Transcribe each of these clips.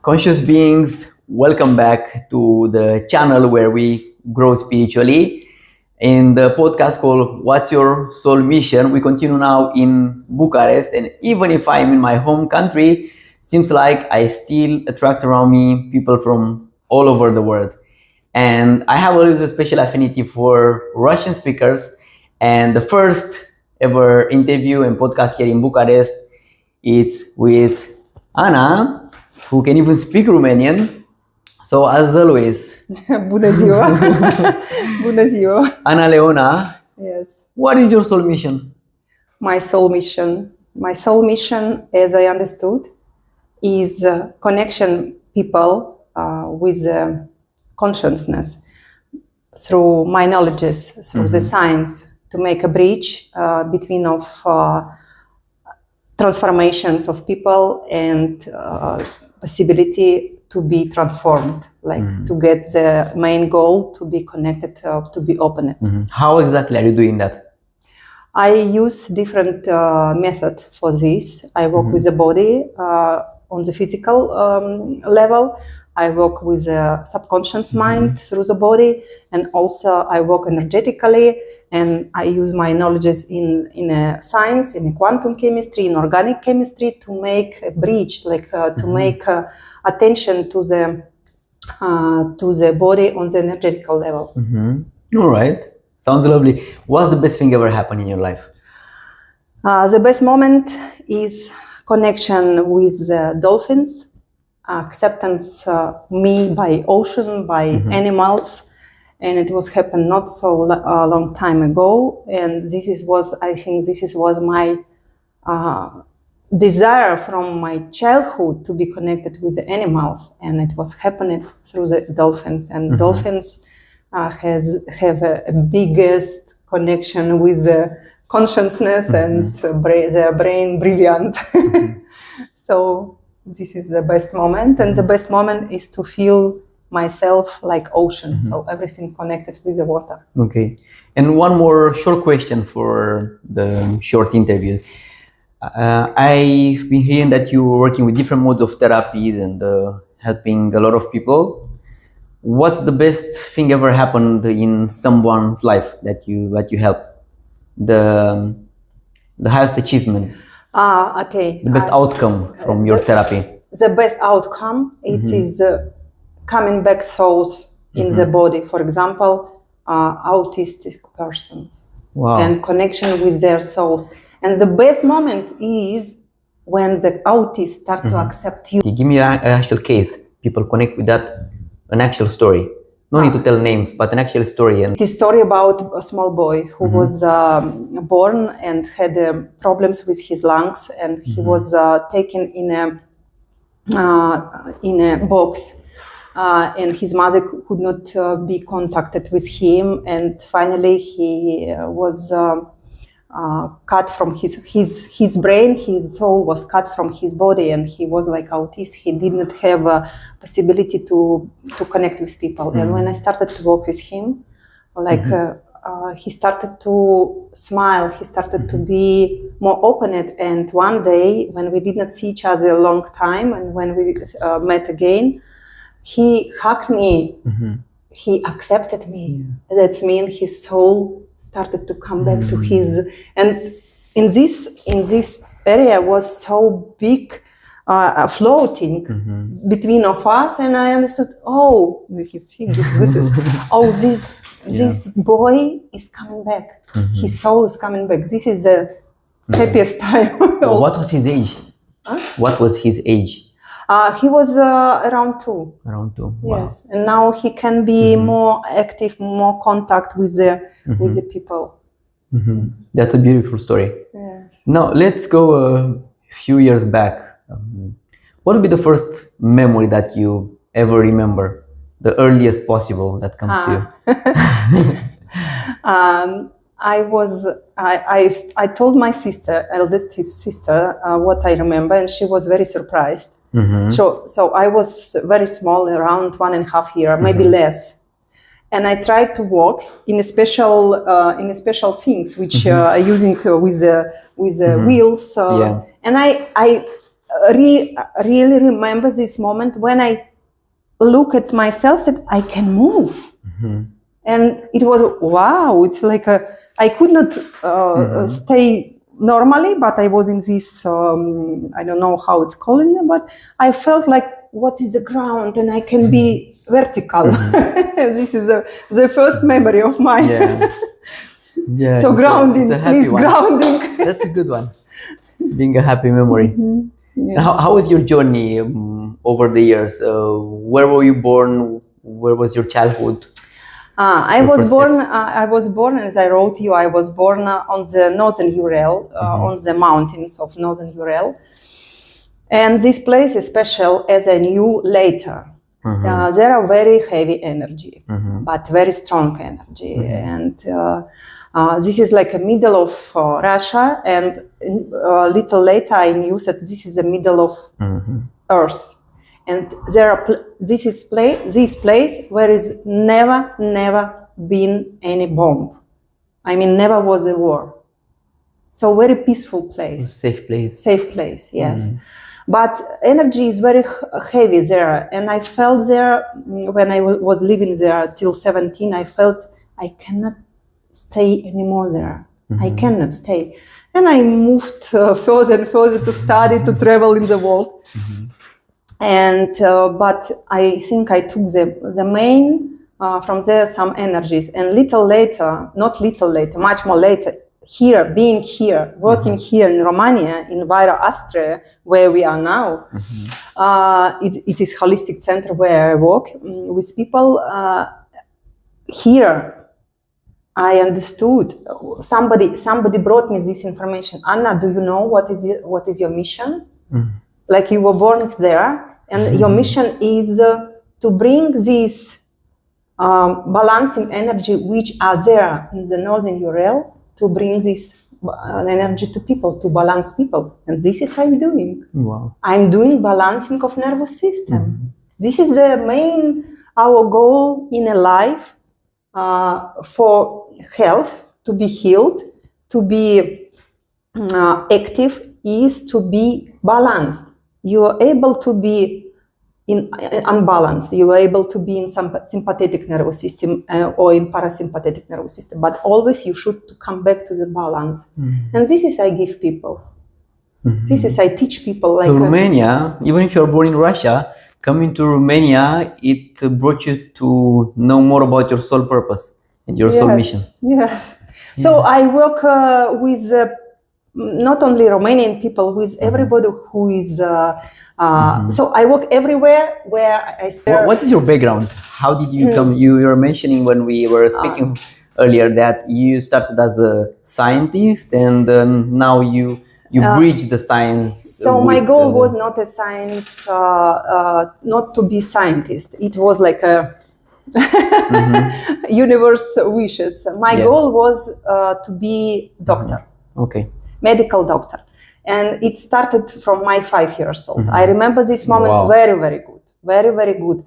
Conscious beings, welcome back to the channel where we grow spiritually. In the podcast called What's Your Soul Mission, we continue now in Bucharest, and even if I'm in my home country, seems like I still attract around me people from all over the world. And I have always a special affinity for Russian speakers, and the first ever interview and podcast here in Bucharest, it's with Ana, who can even speak Romanian. So as always, Bună ziua! Bună ziua! Ana Leona, Yes. what is your soul mission? My soul mission, as I understood, is connection people with consciousness through my knowledges, through the science, to make a bridge between transformations of people and possibility to be transformed, to get the main goal to be connected, to be opened. How exactly are you doing that? I use different method for this. I work with the body on the physical level. I work with the subconscious mind through the body, and also I work energetically, and I use my knowledges in science, in quantum chemistry, in organic chemistry, to make a bridge, to make attention to the body on the energetical level. All right, sounds lovely. What's the best thing ever happened in your life? The best moment is connection with the dolphins, acceptance me by ocean, by animals, and it was happened not so long time ago. And I think this was my desire from my childhood to be connected with the animals, and it was happening through the dolphins. And dolphins have a biggest connection with the consciousness and their brain brilliant. So this is the best moment, and the best moment is to feel myself like ocean, so everything connected with the water. Okay, and one more short question for the short interviews. I've been hearing that you were working with different modes of therapy and helping a lot of people. What's the best thing ever happened in someone's life that you helped? The highest achievement. Okay. The best outcome from your therapy. The best outcome, it is coming back souls in the body. For example, autistic persons. Wow. And connection with their souls. And the best moment is when the autists start to accept you. Give me an actual case. People connect with that, an actual story. No need to tell names, but an actual story. And it is a story about a small boy who was born and had problems with his lungs, and he was taken in a box, and his mother could not be contacted with him, and finally he was cut from his brain. His soul was cut from his body, and he was like autist. He did not have a possibility to connect with people. And when I started to work with him, he started to smile. He started to be more open. And one day, when we did not see each other a long time, and when we met again, he hugged me. He accepted me. That means his soul started to come back to his, and in this area was so big, floating between of us, and I understood. Oh, this boy is coming back. His soul is coming back. This is the happiest time. what was his age? What was his age? He was around 2. Around 2. Wow. Yes, and now he can be more active, more contact with the people. That's a beautiful story. Yes. Now let's go a few years back. What would be the first memory that you ever remember? The earliest possible that comes to you. I told my sister, eldest sister, what I remember, and she was very surprised. So I was very small, around 1.5 years, maybe less. And I tried to walk in a special things which are using with wheels. And I really remember this moment when I look at myself, that I can move. And it was, wow, it's like I could not stay normally, but I was in this, I don't know how it's called, but I felt like, what is the ground? And I can be vertical. This is the first memory of mine. Yeah, so grounding, please, one. Grounding. That's a good one. Being a happy memory. Yes. How was your journey over the years? Where were you born? Where was your childhood? I was born, as I wrote you, I was born on the northern Ural, on the mountains of northern Ural. And this place is special, as I knew later. There are very heavy energy, but very strong energy. And this is like a middle of Russia. And little later I knew that this is the middle of Earth. And there are this place where is never been any bomb. I mean, never was a war. So very peaceful place. Safe place. Safe place, yes. But energy is very heavy there. And I felt there, when I was living there till 17, I felt I cannot stay anymore there. I cannot stay. And I moved further and further to study, to travel in the world. And but I think I took the main from there some energies, and much more later, being here, working here in Romania, in Wayra Astrae, where we are now. It is holistic center where I work with people. Here, I understood. Somebody brought me this information. Anna, do you know what is your mission? Like, you were born there, and your mission is to bring this balancing energy which are there in the northern Ural, to bring this energy to people, to balance people. And this is I'm doing. Wow. I'm doing balancing of nervous system. This is the our goal in a life, for health, to be healed, to be active, is to be balanced. You are able to be in unbalance. You are able to be in some sympathetic nervous system or in parasympathetic nervous system, but always you should come back to the balance. And this is I give people. This is I teach people. Like Romania, even if you're born in Russia, coming to Romania, it brought you to know more about your soul purpose and your soul mission. Yes. So I work with not only Romanian people, with everybody who is. So I work everywhere where I start. What is your background? How did you come? You were mentioning when we were speaking earlier that you started as a scientist, and now you bridge the science. So my goal was not a science, not to be scientist. It was like a universe wishes. My goal was to be doctor. Okay. Medical doctor. And it started from my 5 years old. I remember this moment very, very good. Very, very good.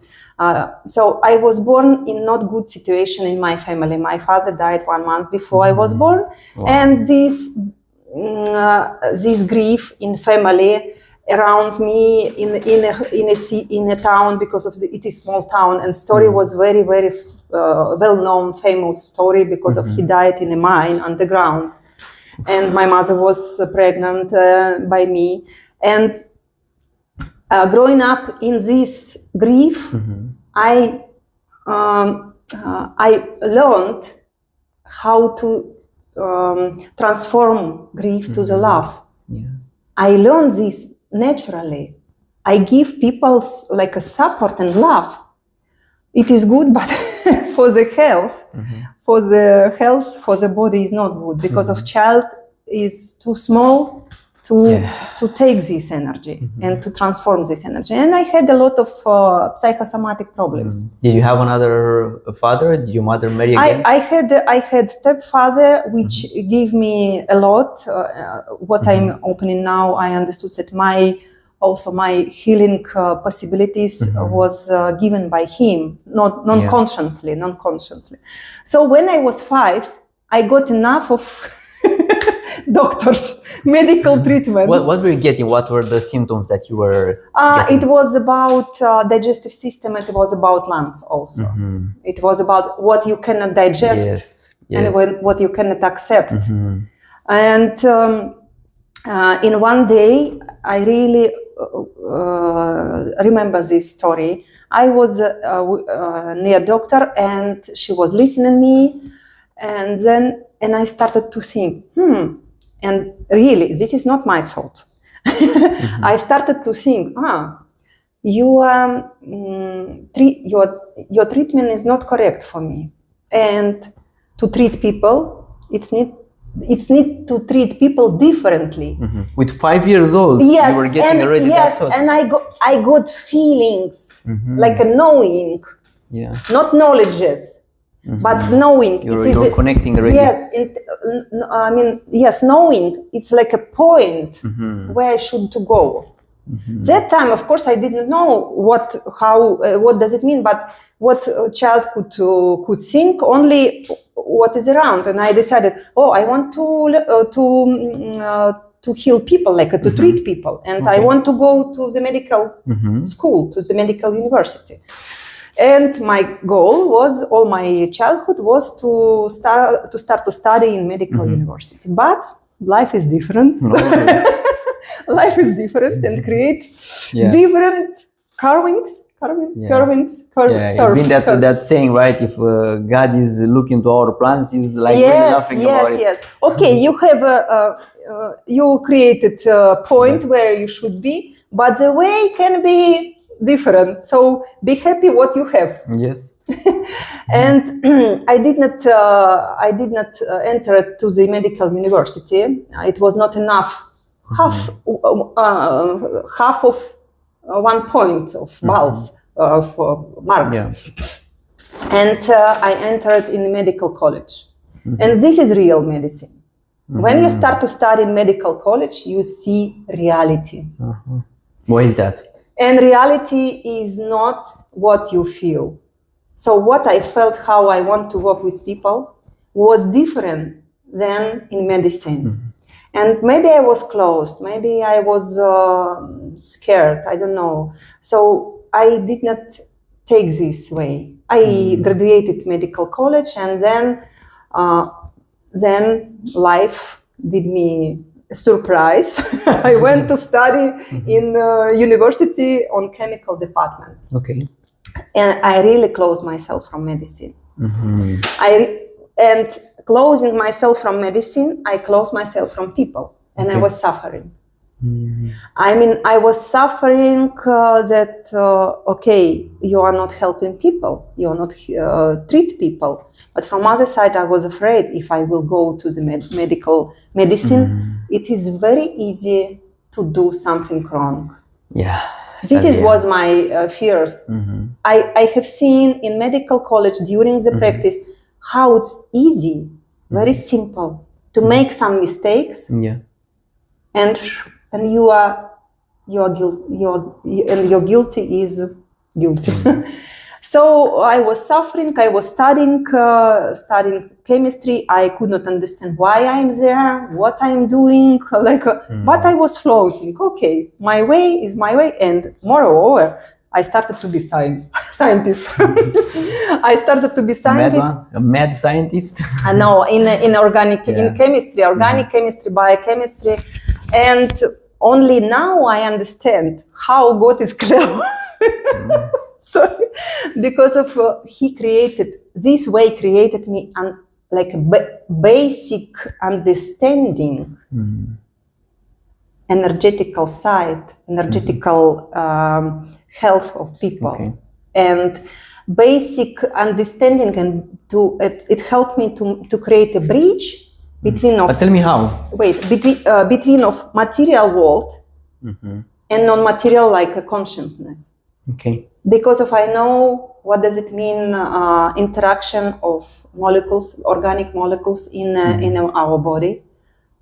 So I was born in not good situation in my family. My father died 1 month before I was born. And this grief in family around me in a town, because of it is small town, and story was very, very well-known, famous story, because of he died in a mine underground. And my mother was pregnant by me. And growing up in this grief, I learned how to transform grief to the love. I learned this naturally. I give people like a support and love. It is good, but for the health, for the body is not good, because of child is too small to take this energy and to transform this energy. And I had a lot of psychosomatic problems. Did you have another father? Did your mother marry again? I had stepfather, which gave me a lot. What I'm opening now, I understood that my healing possibilities was given by him, non-consciously. So when I was 5, I got enough of doctors, medical treatments. What were you getting? What were the symptoms that you were It was about digestive system, and it was about lungs also. It was about what you cannot digest and what you cannot accept. And in one day, I really remember this story. I was near a doctor, and she was listening to me, and I started to think, and really, this is not my thought. I started to think, your treatment is not correct for me, and to treat people, it's need to treat people differently. With 5 years old, you were getting already that thought. And I got feelings, like a knowing, not knowledges, but knowing. You're connecting already. Yes, knowing. It's like a point where I should to go. That time, of course, I didn't know what does it mean, but what a child could think, only what is around. And I decided, I want to heal people, like to treat people, and I want to go to the medical school, to the medical university. And my goal was, all my childhood was to start to study in medical university. But life is different. Life is different and create different carvings. It's been that saying, right? If God is looking to our plans, He's like really laughing about it. Yes. Okay, you have you created a point where you should be, but the way can be different. So be happy what you have. Yes. And I did not enter to the medical university. It was not enough. Half of 1 point of balls for marks. And I entered in the medical college. And this is real medicine. When you start to study in medical college, you see reality. Why is that? And reality is not what you feel. So what I felt, how I want to work with people, was different than in medicine. And maybe I was closed, maybe I was scared, I don't know. So I did not take this way. I graduated medical college, and then life did me a surprise. I went to study in university on chemical department. Okay. And I really closed myself from medicine. And closing myself from medicine, I closed myself from people, and I was suffering. I mean, I was suffering that, you are not helping people, you are not treat people. But from other side, I was afraid if I will go to the medical medicine, it is very easy to do something wrong. Yeah. This was my fears. I have seen in medical college during the practice how it's easy, very simple, to make some mistakes, and your guilty is guilty. So I was suffering. I was studying chemistry. I could not understand why I'm there, what I'm doing, but I was floating. Okay, my way is my way, and moreover, I started to be scientist. I started to be scientist. A mad scientist? No, in organic, in chemistry, chemistry, biochemistry. And only now I understand how God is clever. Sorry. Because of He created, this way created me like basic understanding. Energetical side, energetical health of people, and basic understanding, and it helped me to create a bridge between But tell me how. Between of material world and non-material, like a consciousness. Okay. Because I know what does it mean interaction of molecules, organic molecules in our body.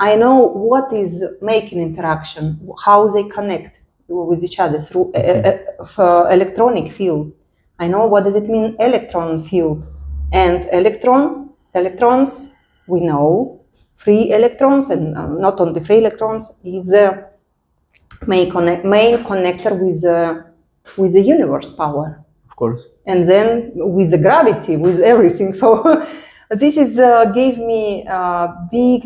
I know what is making interaction, how they connect with each other through electronic field. I know what does it mean electron field, and electrons we know free electrons, and not only free electrons, is a main connector with the universe power. Of course. And then with the gravity, with everything. So this is gave me a big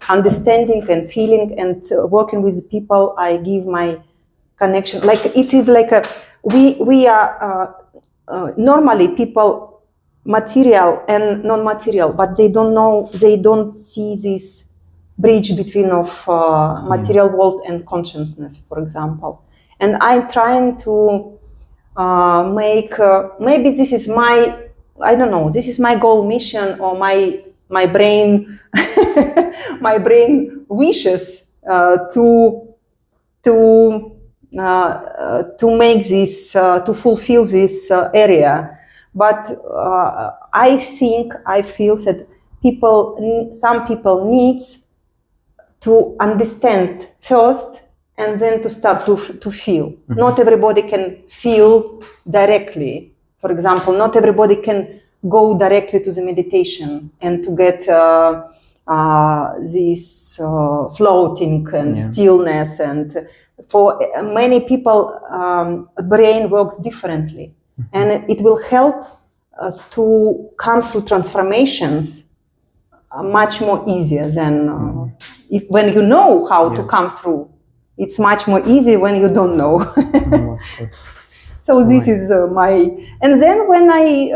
understanding and feeling, and working with people. I give my connection. Like it is like we are normally people material and non-material, but they don't know, they don't see this bridge between of material world and consciousness, for example. And I'm trying to make, maybe this is my, I don't know, this is my goal, mission, or my brain, my brain wishes to make this, to fulfill this area. But I feel that some people needs to understand first, and then to start to feel. Mm-hmm. Not everybody can feel directly. For example, not everybody can go directly to the meditation and to get this floating and stillness. And for many people, brain works differently. Mm-hmm. And it will help to come through transformations much more easier than when you know how to come through. It's much more easy when you don't know. So this is my... And then when I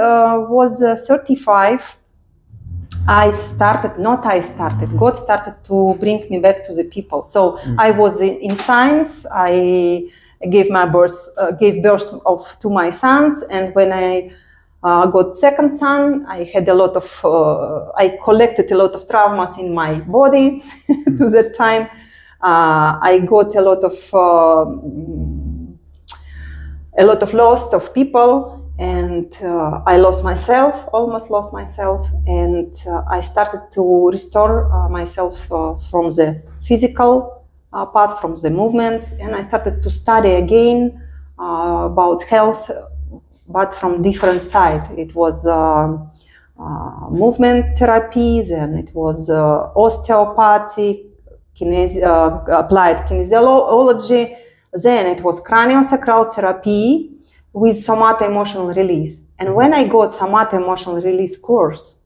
was 35, God started to bring me back to the people. So I was in science. I gave birth to my sons. And when I got second son, I had a lot of, I collected a lot of traumas in my body to that time. I got a lot of loss of people, and I almost lost myself, and I started to restore myself from the physical part, from the movements, and I started to study again about health, but from different side. It was movement therapy, then it was osteopathy, applied kinesiology, then it was craniosacral therapy with somato-emotional release. And when I got somato-emotional release course,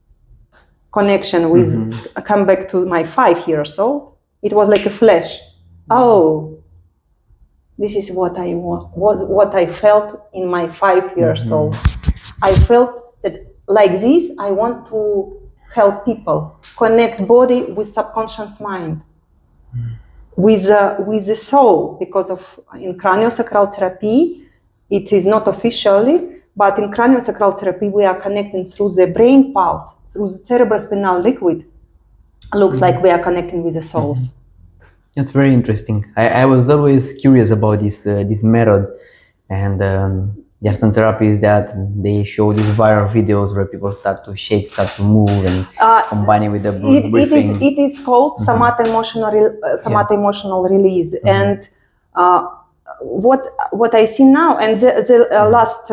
connection with, I come back to my 5 years old, it was like a flash. Oh, this is what I want, what I felt in my 5 years old. I felt that like this, I want to help people, connect body with subconscious mind. With the soul, because in craniosacral therapy, it is not officially, but in craniosacral therapy we are connecting through the brain pulse, through the cerebrospinal liquid. Looks like we are connecting with the souls. That's very interesting. I was always curious about this method, and there are some therapies that they show these viral videos where people start to shake, start to move, and combining with the breathing. It is called somato-emotional release. And what I see now, and the last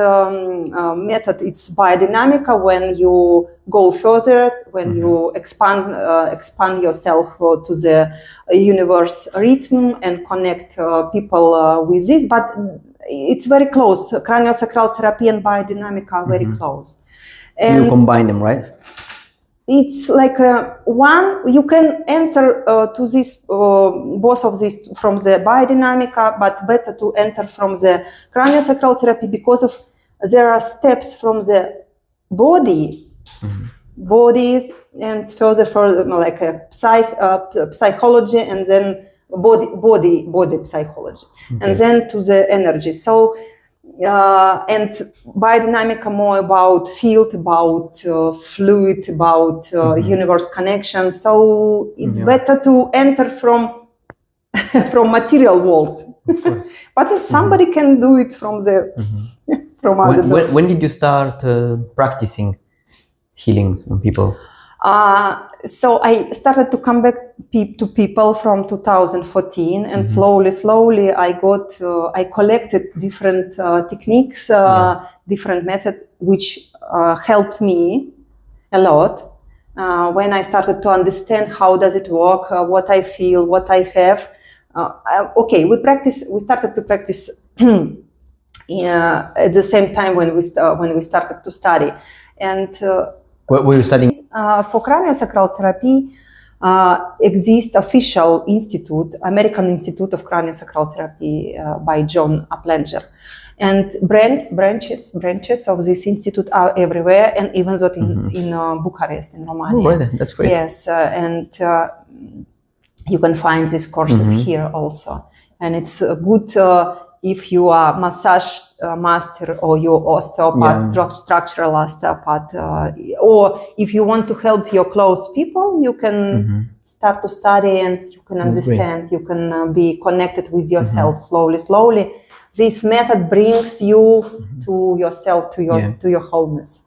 method is biodynamica, when you go further, when you expand yourself to the universe rhythm and connect people with this. But it's very close. Craniosacral therapy and biodynamic are very close. And you combine them, right? It's like one, you can enter to this, both of these from the biodynamica, but better to enter from the craniosacral therapy because of there are steps from the bodies, and further like a psychology, and then body psychology, and then to the energy. So and biodynamica more about field, about fluid, about universe connection. So it's better to enter from material world, but somebody can do it from the from other. When did you start practicing healings on people? So I started to come back to people from 2014, and slowly I collected different techniques, different methods, which helped me a lot. when I started to understand how does it work, what I feel, what I have. We started to practice at the same time when we started to study. And what were you studying? For craniosacral therapy, exists official institute, American Institute of Craniosacral Therapy by John Uplenger. And branches of this institute are everywhere, and even though in Bucharest, in Romania. Oh, right. That's great. Yes, and you can find these courses here also. And it's good if you are massage master or you're osteopath, structural osteopath, or if you want to help your close people, you can start to study and you can understand, you can be connected with yourself slowly. This method brings you to yourself, to your wholeness.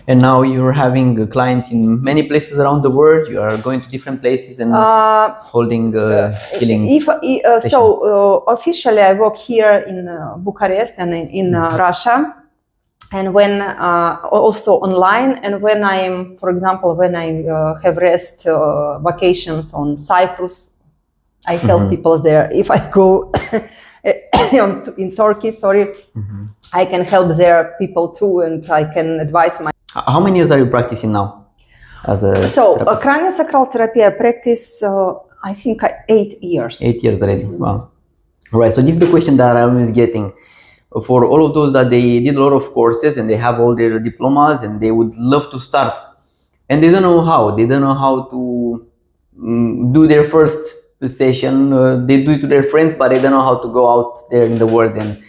And now you're having clients in many places around the world. You are going to different places and holding healing sessions. Officially, I work here in Bucharest and in Russia, and when also online. And when I am, for example, when I have rest vacations on Cyprus, I help people there. If I go in Turkey, I can help their people too, and I can advise my. How many years are you practicing now? Craniosacral therapy I practice, I think 8 years. 8 years already. Wow. Right. So this is the question that I'm always getting. For all of those that they did a lot of courses and they have all their diplomas and they would love to start, and they don't know how. They don't know how to do their first session. They do it to their friends, but they don't know how to go out there in the world and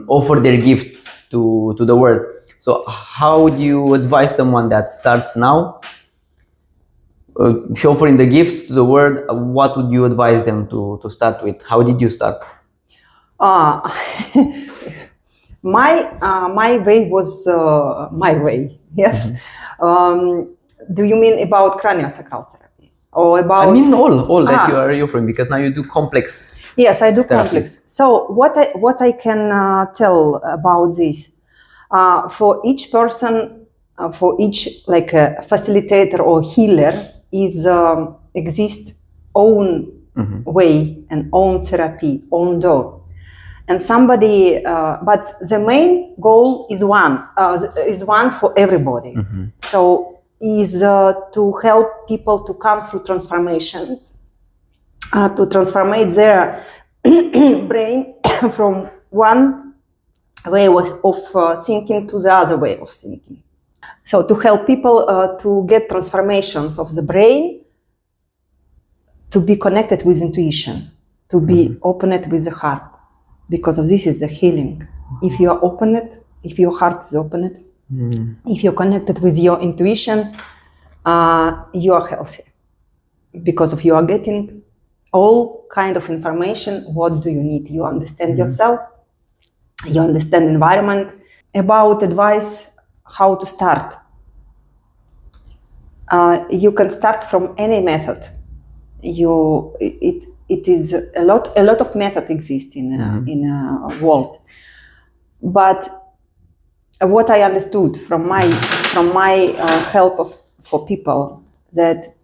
offer their gifts to the world. So how would you advise someone that starts now, offering the gifts to the world? What would you advise them to start with? How did you start? My way was my way. Yes. Do you mean about craniosacral therapy or about? I mean all that you are offering, because now you do complex. Yes, I do complex. So what I can tell about this. For each person, for each like a facilitator or healer exists own way and own therapy, own door, and somebody. But the main goal is one for everybody. So is to help people to come through transformations, to transform their brain from one way of thinking to the other way of thinking. So to help people to get transformations of the brain, to be connected with intuition, to be opened with the heart, because of this is the healing. If you are opened, if your heart is opened, if you're connected with your intuition, you are healthy, because of you are getting all kind of information. What do you need? You understand yourself. You understand environment. About advice, how to start. You can start from any method. It is a lot of method exist in a world. But what I understood from my help for people, that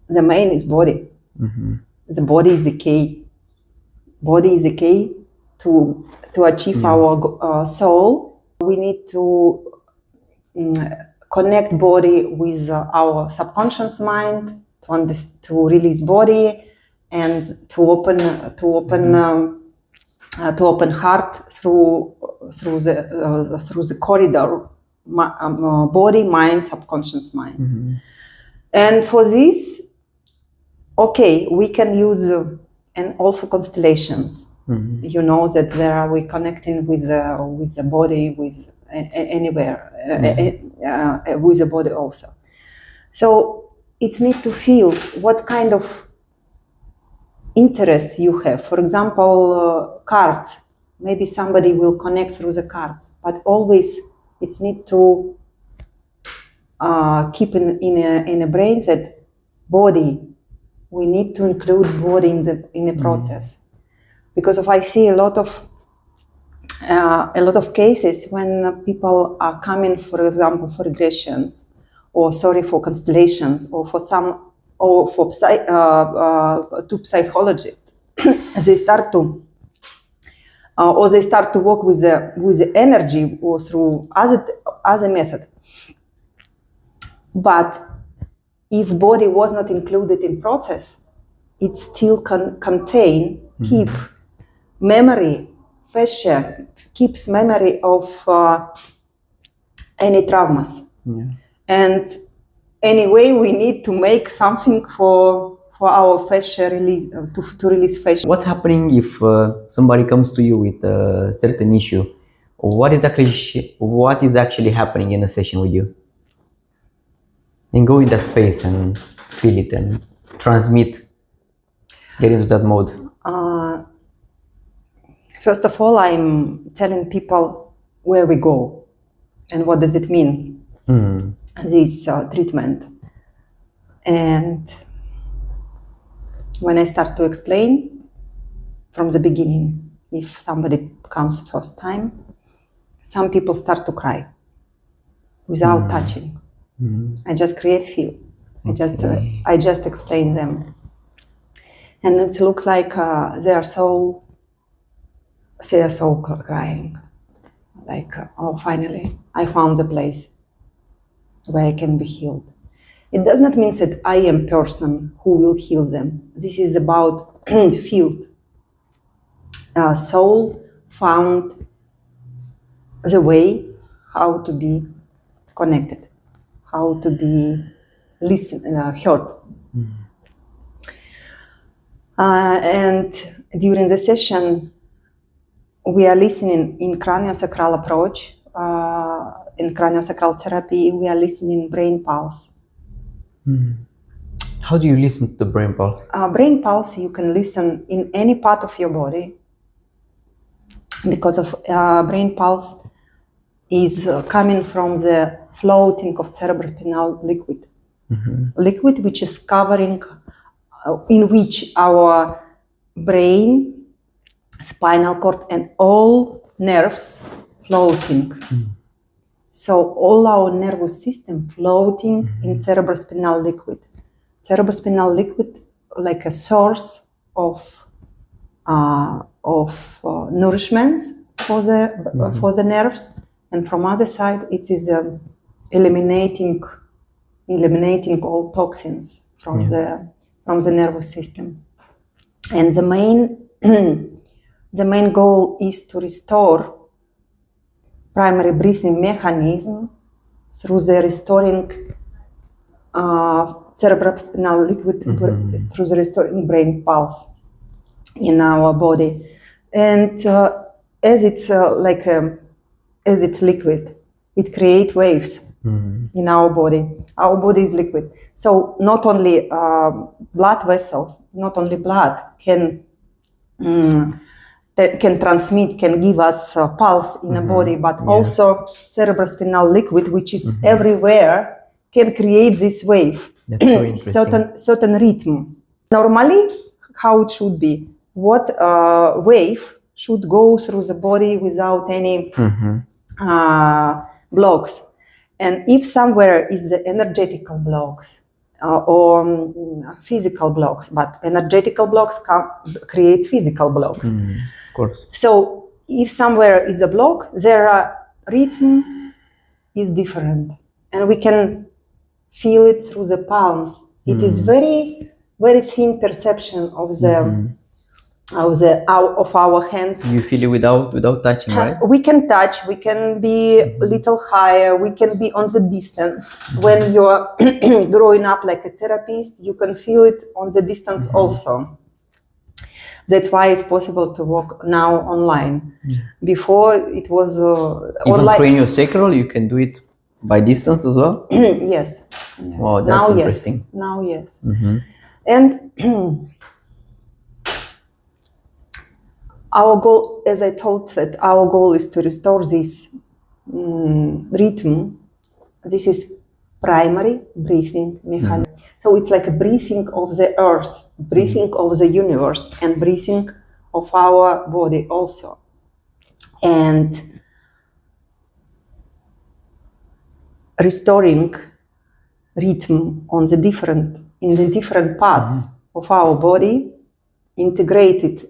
the main is body. The body is the key. Body is the key to achieve our soul. We need to connect body with our subconscious mind to release body and to open heart through the corridor, body, mind, subconscious mind. And for this, we can use and also constellations. You know that we connecting with the body, with anywhere, with the body also. So it's need to feel what kind of interest you have. For example, cards. Maybe somebody will connect through the cards, but always it's need to keep in a brain that body. We need to include body in the process. Because I see a lot of cases when people are coming, for example, for regressions, or sorry for constellations, or for to psychologists. They start to work with the energy or through other method. But if body was not included in process, it still can contain, keep memory, fascia, keeps memory of any traumas. Yeah. And anyway, we need to make something for our fascia release, to release fascia. What's happening if somebody comes to you with a certain issue? What is actually happening in a session with you? And go in that space and feel it and transmit, get into that mode. First of all, I'm telling people where we go and what does it mean, this treatment. And when I start to explain from the beginning, if somebody comes first time, some people start to cry without touching. I just create feel. I just explain them. And it looks like their soul crying. Like, oh, finally, I found the place where I can be healed. It does not mean that I am person who will heal them. This is about field. Soul found the way how to be connected, how to be heard. And during the session, we are listening in craniosacral approach, in craniosacral therapy, we are listening brain pulse. How do you listen to the brain pulse? Brain pulse, you can listen in any part of your body because of brain pulse is coming from the floating of cerebrospinal liquid. Liquid which is covering, in which our brain, spinal cord and all nerves floating. So all our nervous system floating in cerebrospinal liquid. Cerebrospinal liquid like a source of nourishment for the nerves, and from other side it is eliminating all toxins from the nervous system. And the main goal is to restore primary breathing mechanism through the restoring cerebrospinal liquid, through the restoring brain pulse in our body. And as it's as it's liquid, it creates waves in our body. Our body is liquid. So not only blood vessels, not only blood can transmit, can give us pulse in a body, but also cerebrospinal liquid, which is everywhere, can create this wave. That's so interesting. certain rhythm. Normally, how it should be, what wave should go through the body without any blocks. And if somewhere is the energetical blocks or physical blocks, but energetical blocks create physical blocks. Of course. So if somewhere is a block, their rhythm is different, and we can feel it through the palms. It is very, very thin perception of our hands. You feel it without touching, right? We can touch, we can be a little higher, we can be on the distance. When you're growing up like a therapist, you can feel it on the distance also. That's why it's possible to work now online. Before it was Even online. craniosacral, you can do it by distance as well? Yes. Wow, that's now, interesting. Yes. Now, yes. And our goal, as I told, that our goal is to restore this rhythm. This is primary breathing mechanism. So it's like a breathing of the earth, breathing of the universe, and breathing of our body also. And restoring rhythm on the different parts of our body, integrated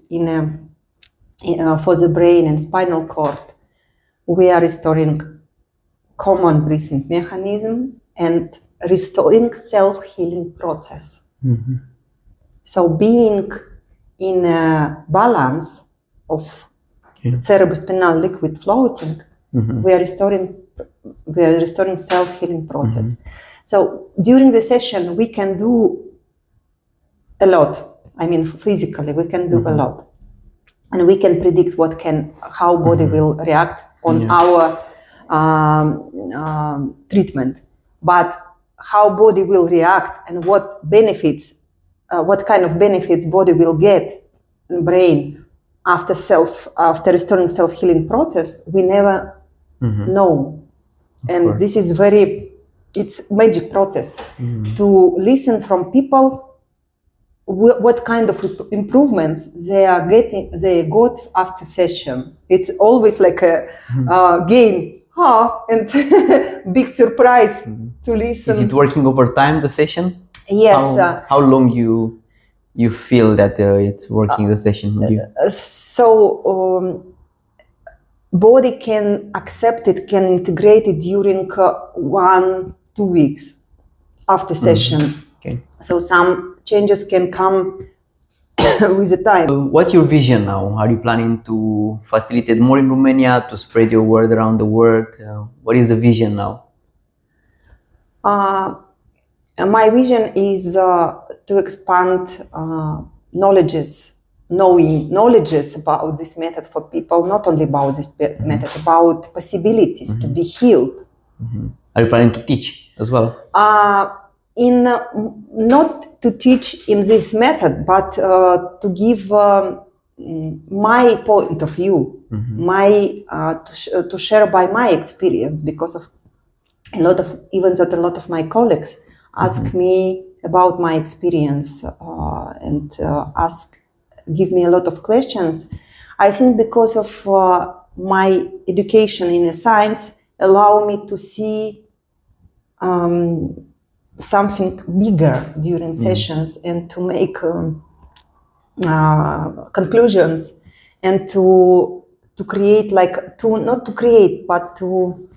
for the brain and spinal cord. We are restoring common breathing mechanism and restoring self-healing process. So being in a balance of cerebrospinal liquid floating, we are restoring self-healing process. So during the session, we can do a lot. I mean, physically, we can do a lot. And we can predict how body will react on our treatment. But how body will react and what kind of benefits body will get in brain after restoring self-healing process, we never know. And this is it's magic process to listen from people what kind of improvements they got after sessions. It's always like a game, and big surprise to listen. Is it working over time, the session? Yes. How long you feel that it's working the session with you? So body can accept it, can integrate it during 1-2 weeks after session. Okay. So some changes can come with the time. What's your vision now? Are you planning to facilitate more in Romania, to spread your word around the world? What is the vision now? My vision is to expand knowledges about this method for people, not only about this method, about possibilities to be healed. Are you planning to teach as well? Not to teach in this method, but to give my point of view, to share by my experience, because of a lot of my colleagues ask me about my experience and give me a lot of questions. I think because of my education in science allow me to see something bigger during sessions and to make conclusions and to create not to create but to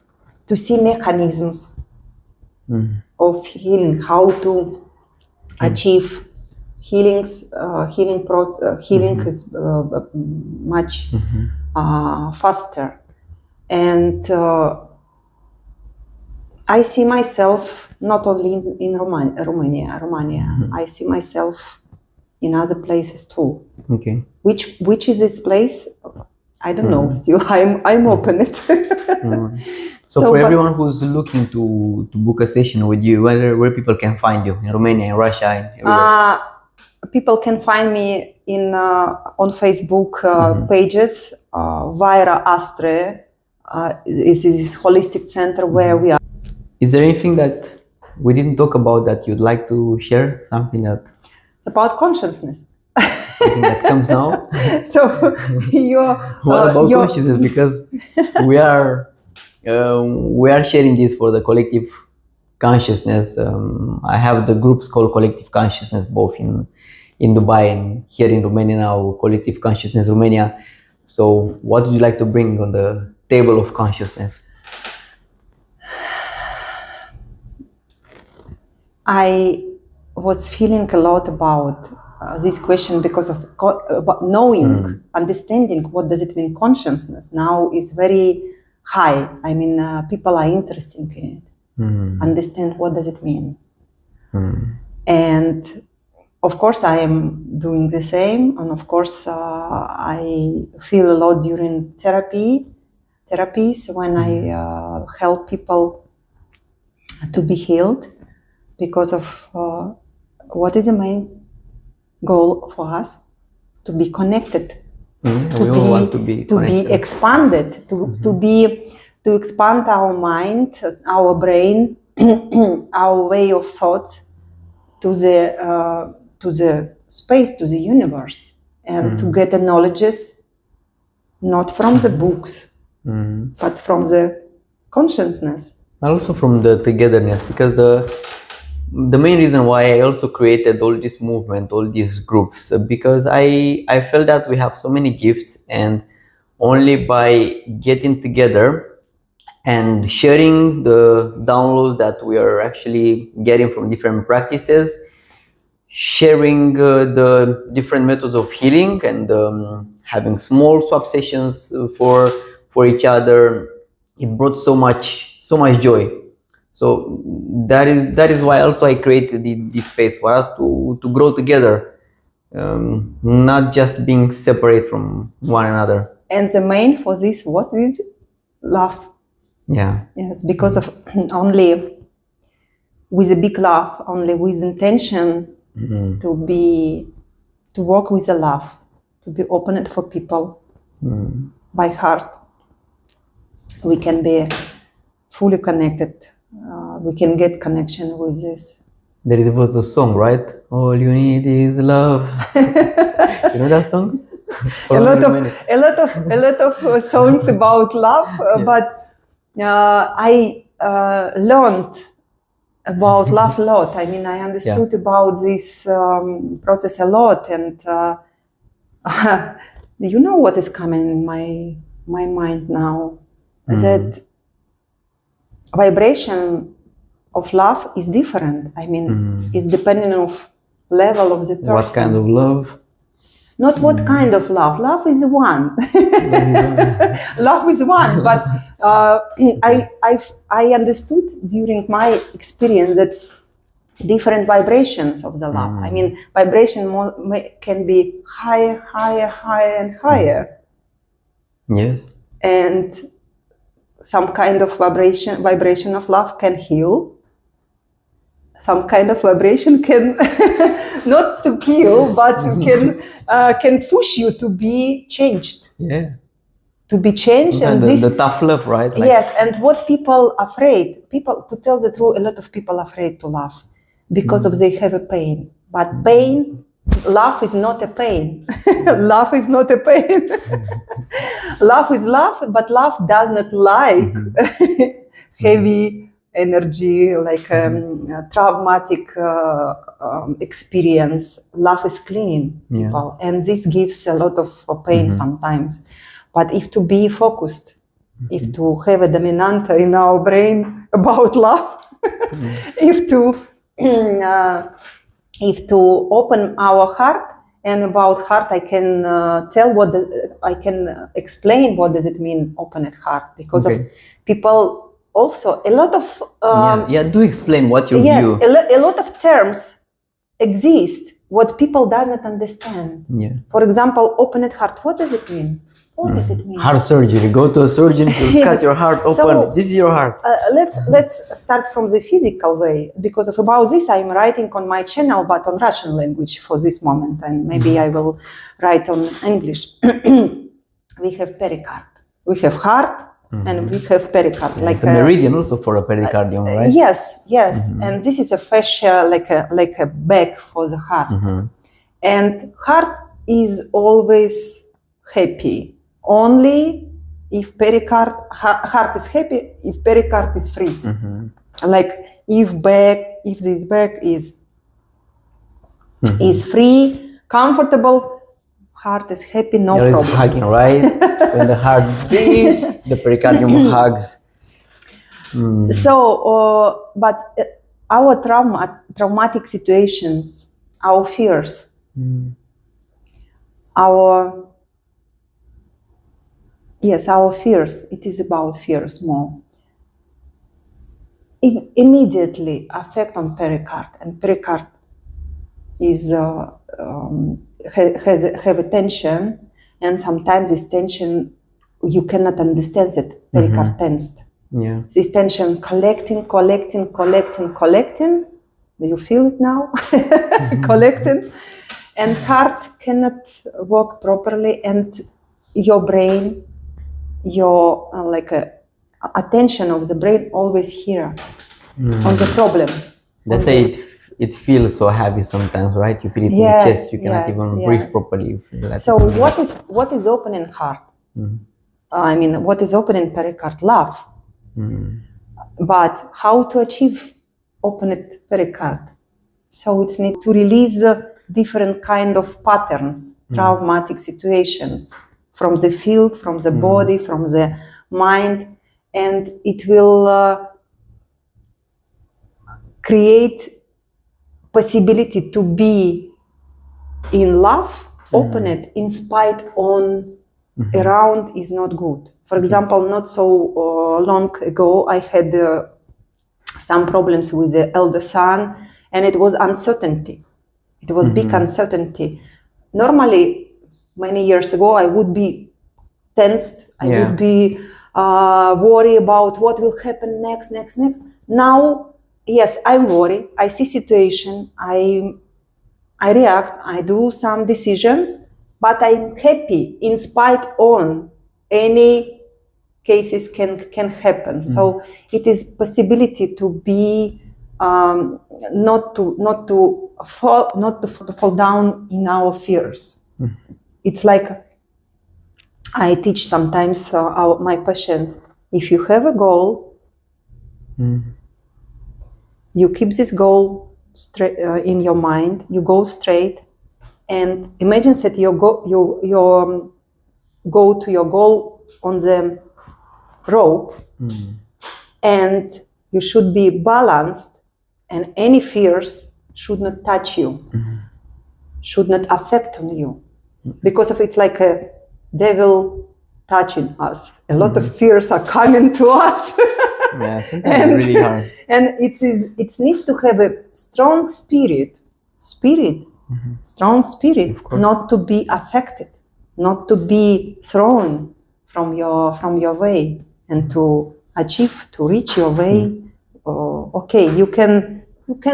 see mechanisms of healing, how to achieve healing is much faster. And I see myself not only in Romania. I see myself in other places too. Okay. Which is this place? I don't know. Still, I'm open it. So for everyone who's looking to book a session with you, where people can find you in Romania, in Russia, everywhere? People can find me on Facebook pages. Wayra Astrae is this holistic center where we are. Is there anything that we didn't talk about that you'd like to share? Something that about consciousness. Something that comes now. So what about consciousness? Because we are sharing this for the collective consciousness. I have the groups called Collective Consciousness, both in Dubai and here in Romania now, Collective Consciousness Romania. So what would you like to bring on the table of consciousness? I was feeling a lot about this question because of about knowing, understanding what does it mean consciousness now is very high. I mean, people are interested in it. Understand what does it mean. And of course I am doing the same, and of course I feel a lot during therapies when I help people to be healed, because of what is the main goal for us? To be connected, to be expanded, to expand our mind, our brain, our way of thoughts to the space, to the universe, and to get the knowledges not from the books, but from the consciousness. Also from the togetherness, because the main reason why I also created all this movement, all these groups, because I felt that we have so many gifts, and only by getting together and sharing the downloads that we are actually getting from different practices, sharing the different methods of healing, and having small swap sessions for each other, it brought so much joy. So that is why also I created this space for us to grow together, not just being separate from one another. And the main for this, what is love? Yeah. Yes, because of only with a big love, only with intention to work with the love, to be open for people by heart, we can be fully connected. We can get connection with this. There was a song, right? All you need is love. You know that song? a lot of songs about love, but I learned about love a lot. I mean, I understood about this process a lot, and you know what is coming in my mind now? That vibration of love is different. I mean, it's depending on level of the person. What kind of love? Not what kind of love. Love is one. Love is one. But I understood during my experience that different vibrations of the love. I mean, vibration can be higher, and higher. Yes. And some kind of vibration of love can heal. Some kind of vibration can not to kill, but can push you to be changed. Yeah. To be changed, and the tough love, right? Yes, and what people afraid. People, to tell the truth, a lot of people afraid to love because of they have a pain. But pain, love is not a pain. Love is not a pain. Love is love, but love does not like heavy energy, like a traumatic experience. Love is cleaning people, and this gives a lot of pain sometimes. But if to be focused, if to have a dominant in our brain about love, if to open our heart, and about heart, I can I can explain what does it mean, open at heart, because of people. Also, a lot of do explain what's your view. A lot of terms exist what people does not understand. For example, open at heart. What does it mean? What does it mean? Heart surgery. Go to a surgeon to cut your heart open. So, this is your heart. Let's start from the physical way, because of about this I'm writing on my channel, but on Russian language for this moment, and maybe I will write on English. We have pericard. We have heart. And we have pericard, like it's a meridian also for a pericardium, right? Yes. And this is a fascia, like a bag for the heart. And heart is always happy. Only if pericard, heart is happy, if pericard is free. Like if this bag is free, comfortable, heart is happy, no problem. It's hugging, right? When the heart beats, the pericardium hugs. So, but our traumatic situations, our fears, our fears, it is about fears more. It immediately affect on pericard, and pericard is have a tension, and sometimes this tension you cannot understand it. Pericard tensed. This tension collecting. Do you feel it now? Collecting, and heart cannot work properly, and your brain, your attention of the brain always here on the problem. Let's say it feels so heavy sometimes, right? You feel it in the chest. You cannot even breathe properly. So what is open in heart? I mean, what is open in pericard? Love. But how to achieve open it very hard. So it's need to release different kind of patterns, traumatic situations from the field, from the body, from the mind, and it will create possibility to be in love, open it in spite on around is not good. For example, not so long ago, I had some problems with the elder son, and it was uncertainty. It was big uncertainty. Normally, many years ago, I would be tensed. I would be worried about what will happen next. Now, yes, I'm worried. I see situation. I react. I do some decisions, but I'm happy in spite on any cases can happen. So it is possibility to be not to fall down in our fears. It's like I teach sometimes my patients, if you have a goal, you keep this goal straight in your mind, you go straight, and imagine that you go to your goal on the rope, and you should be balanced, and any fears should not touch you, should not affect on you, because of it's like a devil touching us. A lot of fears are coming to us. Yeah, sometimes it's really hard. And it's need to have a strong spirit, strong spirit, not to be affected, not to be thrown from your way, and to achieve, to reach your way. Okay, you can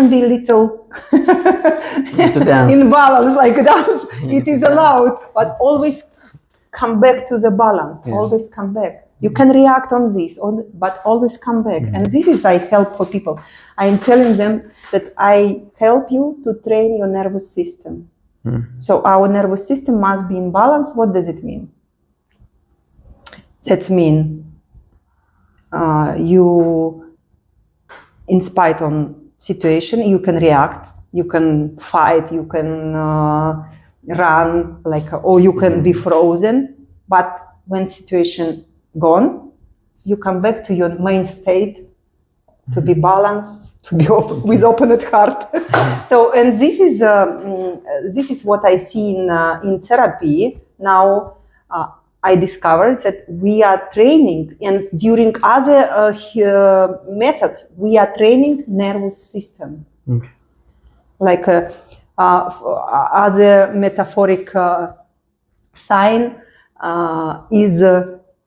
be little in balance like that. It is allowed, but always come back to the balance. Always come back. You can react on this, but always come back. And this is I help for people. I'm telling them that I help you to train your nervous system. So our nervous system must be in balance. What does it mean? That means you, in spite on situation, you can react, you can fight, you can run, or you can be frozen. But when situation gone, you come back to your main state, to be balanced, to be with open heart. So, and this is what I see in therapy now. I discovered that we are training, and during other methods, we are training nervous system. Like other metaphoric sign is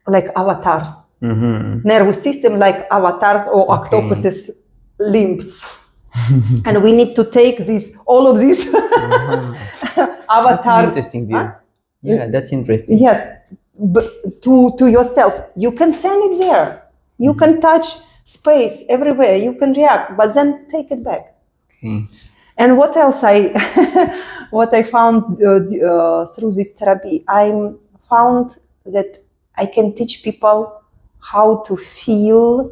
like avatars. Nervous system like avatars or octopuses limbs. And we need to take all of these avatar. Interesting view. Yeah, that's interesting. Yes, but to yourself, you can send it there. You can touch space everywhere. You can react, but then take it back. Okay. And what else what I found through this therapy, I found that I can teach people how to feel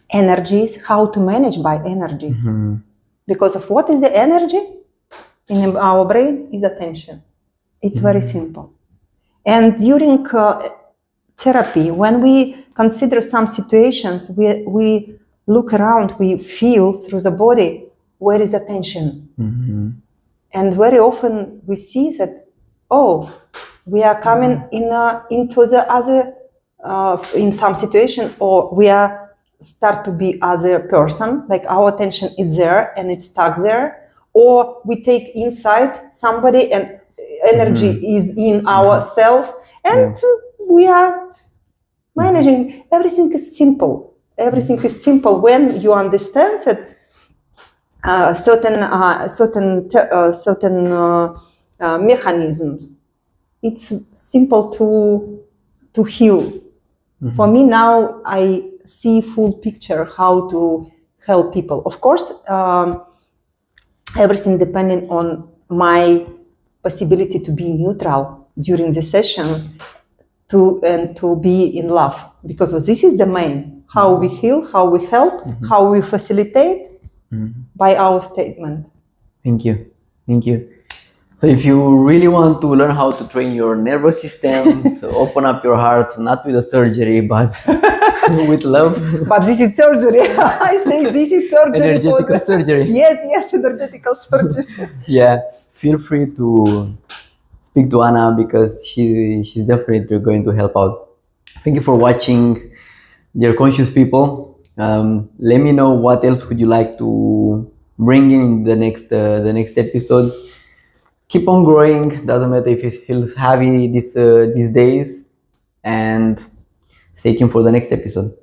energies, how to manage by energies. Because of what is the energy in our brain is attention. It's very simple. And during therapy, when we consider some situations, we look around, we feel through the body, where is attention? And very often we see that, we are coming into the other, in some situation, or we are start to be other person, like our attention is there and it's stuck there, or we take inside somebody and energy is in ourself, and we are managing. Everything is simple. Everything is simple when you understand that certain mechanisms. It's simple to heal. For me now, I see full picture how to help people. Of course, everything depending on my possibility to be neutral during the session, to be in love, because this is the main, how we heal, how we help, how we facilitate by our statement. Thank you. So if you really want to learn how to train your nervous system, so open up your heart, not with a surgery, but with love. But this is surgery. I say this is surgery. Energetical surgery. Yes, energetical surgery. Yeah, feel free to speak to Anna, because she's definitely going to help out. Thank you for watching, dear conscious people. Let me know what else would you like to bring in the next episodes. Keep on growing. Doesn't matter if it feels heavy these days, and stay tuned for the next episode.